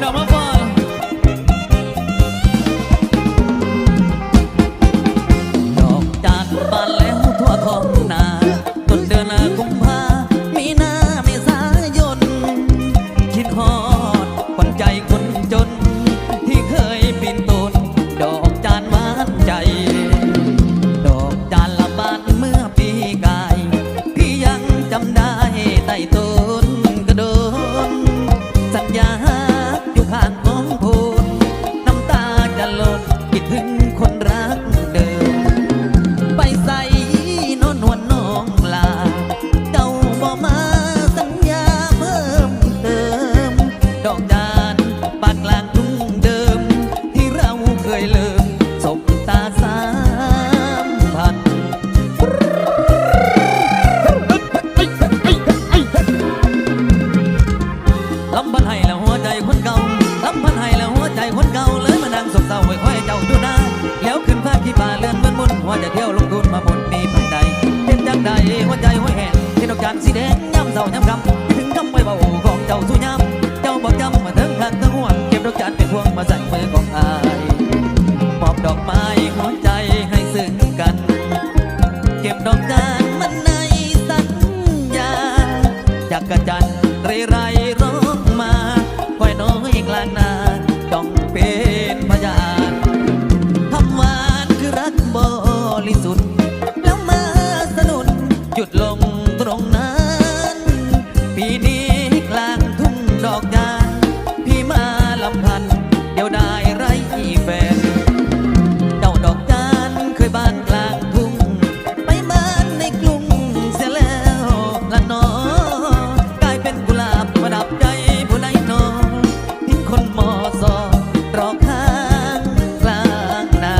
เรามาฟังดอกจานบานแล้วทั่วท้องนาต้นเดือนกุมภามีนาเมษายนคิดฮอดขวัญใจคนจนที่เคยปีนต้นดอกจานหวานใจดอกจานละบานเมื่อปีกายพี่ยังจำได้ใต้ต้นกระโดนสัญญาอยู่ข้างของพูนน้ำตาจะหล่นคิดถึงคนรักเดิมไปใส่นอนวนน้องลาเจ้าบ่มาสัญญาเพิ่มเติมดอกจานปากกลางทุ่งเดิมที่เราเคยลืมสบตาสามพันลำพันให้แล้วหัวใจคนเก่าลำพันให้แล้วหัวใจคนเก่าเลยมานั่งสบเศร้าไว้คอยเจ้าอยู่นานแล้วขึ้นภาพที่ป่าเลื่อนบนหัวจะเที่ยวลงทุนมาบนมีภายใดเป็นจังใดหัวใจหัวแหงเห็นดอกจานสีแดงย้ำเศร้าย้ำคำถึงคำไม่เบาของเจ้าสู้ย้ำเจ้าบอกจำมาทั้งหักทั้งห่วงเก็บดอกจานเป็นพวงมาใส่มือของอายมอบดอกไม้หัวใจให้ซึ่งกันเก็บดอกจานมันในสัญญาจากกระจันเรไรร้องมาคอยน้อยกลางนาจ้องเป็นพยานคำหวานคือรักบริสุทธิ์แล้วมาสนุนหยุดลงตรงนั้นปีนี้กลางทุ่งดอกจานพี่มาลำพันเดียวได้ไรแฟนเจ้าดอกจานเคยบ้านกลางทุ่งไปบ้านในกรุงเสียแล้วละนอกลายเป็นกุหลาบประดับใจผู้ใดนอทิ้งคนมอซอรอข้างกลางนา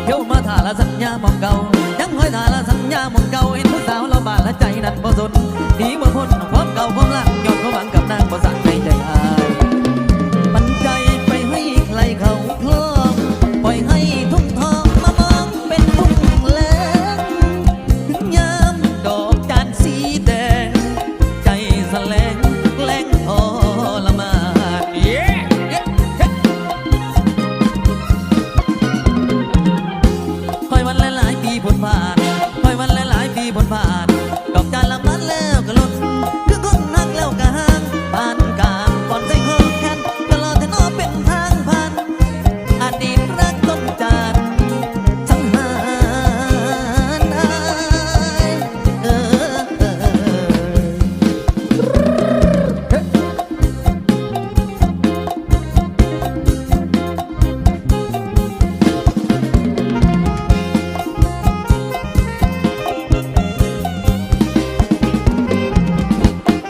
เที่ยวมาถ่าละสัญญามองเก่ายังห้อยถ่าละสัญญามองเก่าเห็นผู้สาวเราบ้านละใจนั้นบ่สนดีเมื่อพ้นความเก่าความรักยอดความหวังกับนางบ่สั่งในใจอายปันใจไปให้ใครเขาคล้องปล่อยให้ทุ่งทองมามองเป็นทุ่งแล้งถึงยามดอกจานสีแดงใจแสลงแกล้งทรมานคอยวันหลายๆปีพ้นผ่านคอยวันหลายๆปีพ้นผ่านดอกจานละมันแล้วก็ลด